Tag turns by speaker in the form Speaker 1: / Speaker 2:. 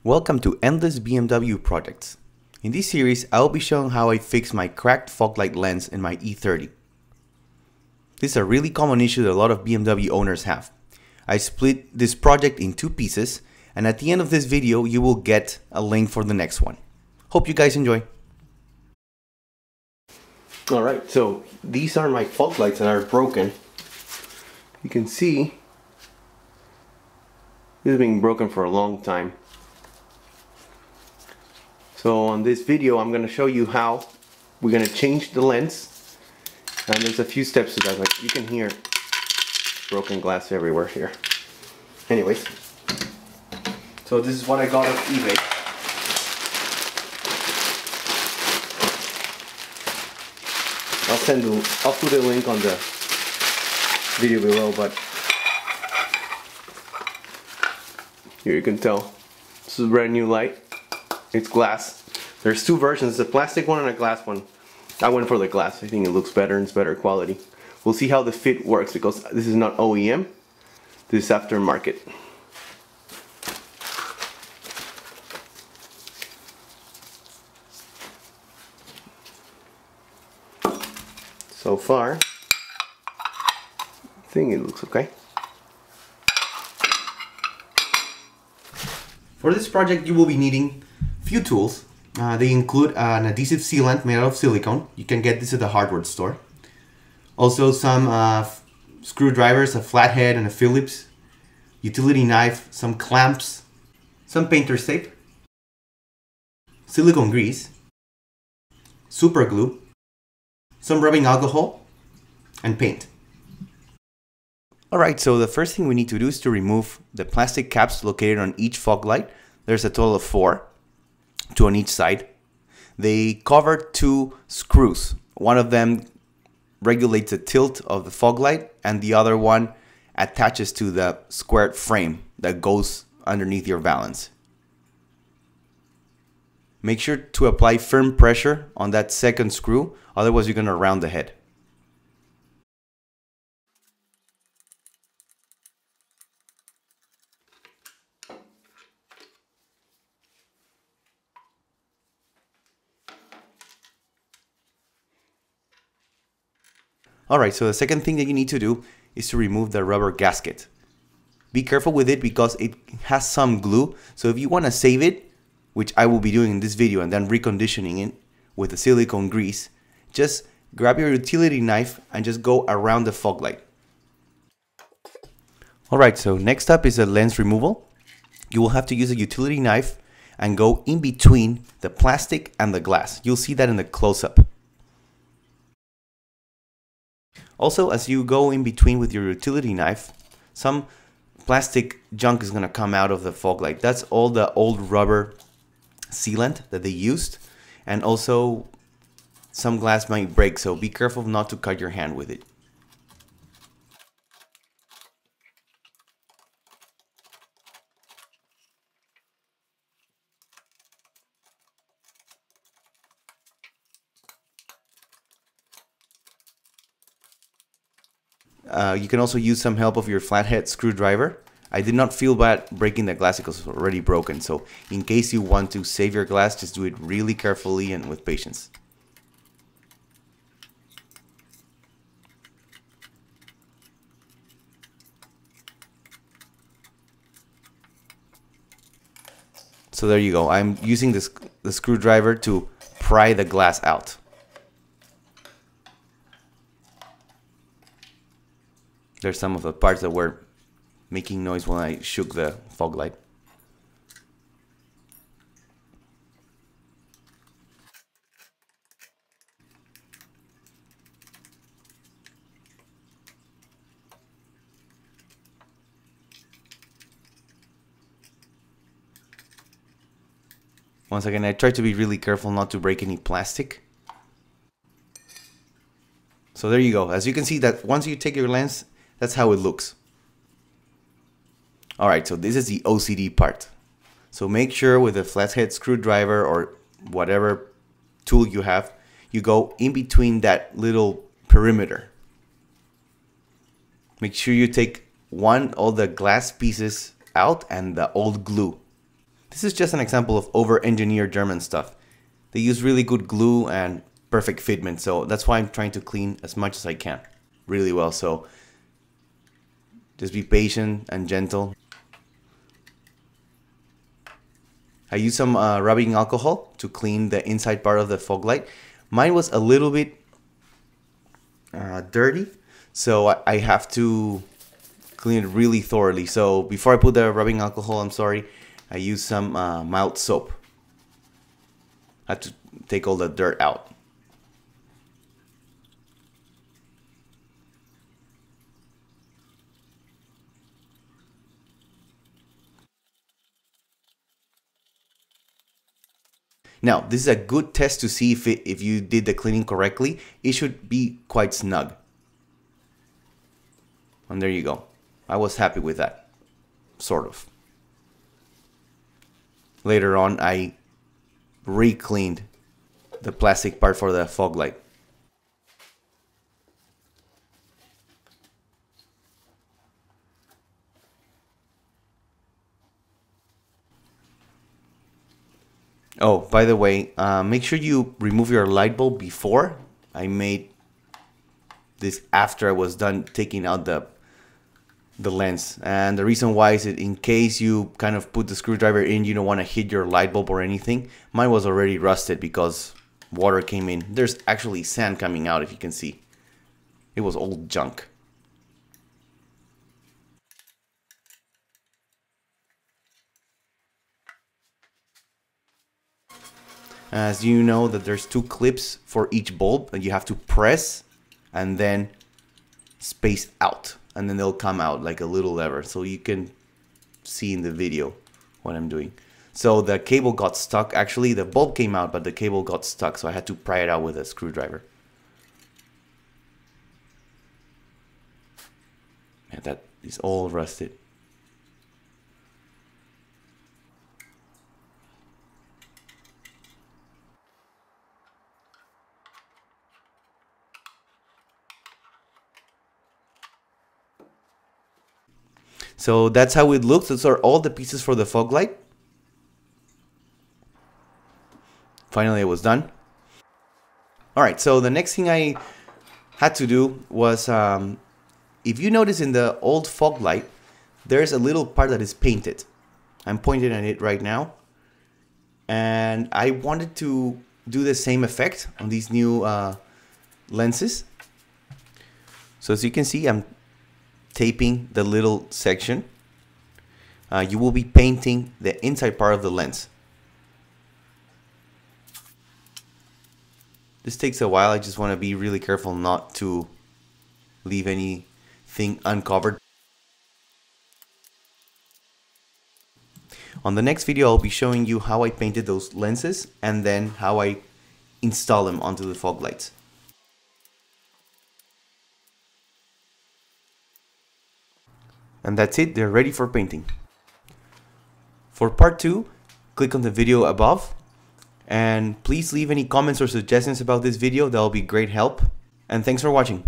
Speaker 1: Welcome to Endless BMW Projects. In this series, I will be showing how I fix my cracked fog light lens in my E30. This is a really common issue that a lot of BMW owners have. I split this project in two pieces, and at the end of this video, you will get a link for the next one. Hope you guys enjoy.
Speaker 2: Alright, so these are my fog lights that are broken. You can see this has been broken for a long time. So on this video I'm going to show you how we're going to change the lens, and there's a few steps to that. Like you can hear broken glass everywhere here. Anyways, so this is what I got off eBay. I'll put a link on the video below, but here you can tell this is a brand new light. It's glass. There's two versions, a plastic one and a glass one. I went for the glass. I think it looks better and it's better quality. We'll see how the fit works because this is not OEM. This is aftermarket. So far, I think it looks okay.
Speaker 1: For this project, you will be needing few tools. They include an adhesive sealant made out of silicone. You can get this at the hardware store. Also some screwdrivers, a flathead and a Phillips, utility knife, some clamps, some painter's tape, silicone grease, super glue, some rubbing alcohol, and paint. Alright, so the first thing we need to do is to remove the plastic caps located on each fog light. There's a total of 4. 2 on each side. They cover 2 screws. One of them regulates the tilt of the fog light, and the other one attaches to the squared frame that goes underneath your valance. Make sure to apply firm pressure on that second screw, otherwise you're going to round the head. Alright, so the second thing that you need to do is to remove the rubber gasket. Be careful with it because it has some glue, so if you want to save it, which I will be doing in this video and then reconditioning it with the silicone grease, just grab your utility knife and just go around the fog light. Alright, so next up is the lens removal. You will have to use a utility knife and go in between the plastic and the glass. You'll see that in the close-up. Also, as you go in between with your utility knife, some plastic junk is going to come out of the fog light. That's all the old rubber sealant that they used, and also some glass might break, so be careful not to cut your hand with it. You can also use some help of your flathead screwdriver. I did not feel bad breaking the glass because it was already broken, so in case you want to save your glass, just do it really carefully and with patience. So there you go. I'm using the screwdriver to pry the glass out. There's some of the parts that were making noise when I shook the fog light. Once again, I try to be really careful not to break any plastic. So there you go. As you can see, that once you take your lens, that's how it looks. Alright, so this is the OCD part. So make sure with a flathead screwdriver or whatever tool you have, you go in between that little perimeter. Make sure you take all the glass pieces out and the old glue. This is just an example of over-engineered German stuff. They use really good glue and perfect fitment, so that's why I'm trying to clean as much as I can really well. So just be patient and gentle. I used some rubbing alcohol to clean the inside part of the fog light. Mine was a little bit dirty, so I have to clean it really thoroughly. So before I put the rubbing alcohol, I used some mild soap. I had to take all the dirt out. Now, this is a good test to see if you did the cleaning correctly. It should be quite snug. And there you go. I was happy with that. Sort of. Later on, I re-cleaned the plastic part for the fog light. Oh, by the way, make sure you remove your light bulb before. I made this after I was done taking out the lens. And the reason why is that in case you kind of put the screwdriver in, you don't want to hit your light bulb or anything. Mine was already rusted because water came in. There's actually sand coming out, if you can see. It was old junk. As you know that there's 2 clips for each bulb and you have to press and then space out, and then they'll come out like a little lever, so you can see in the video what I'm doing. So the cable got stuck. Actually the bulb came out, but the cable got stuck, so I had to pry it out with a screwdriver. And that is all rusted. So that's how it looks. Those are all the pieces for the fog light. Finally, it was done. Alright, so the next thing I had to do was, if you notice in the old fog light, there's a little part that is painted. I'm pointing at it right now. And I wanted to do the same effect on these new lenses. So as you can see, I'm taping the little section. You will be painting the inside part of the lens. This takes a while. I just want to be really careful not to leave anything uncovered. On the next video, I'll be showing you how I painted those lenses and then how I install them onto the fog lights. And that's it, they're ready for painting. For part 2, click on the video above, and please leave any comments or suggestions about this video. That'll be great help. And thanks for watching.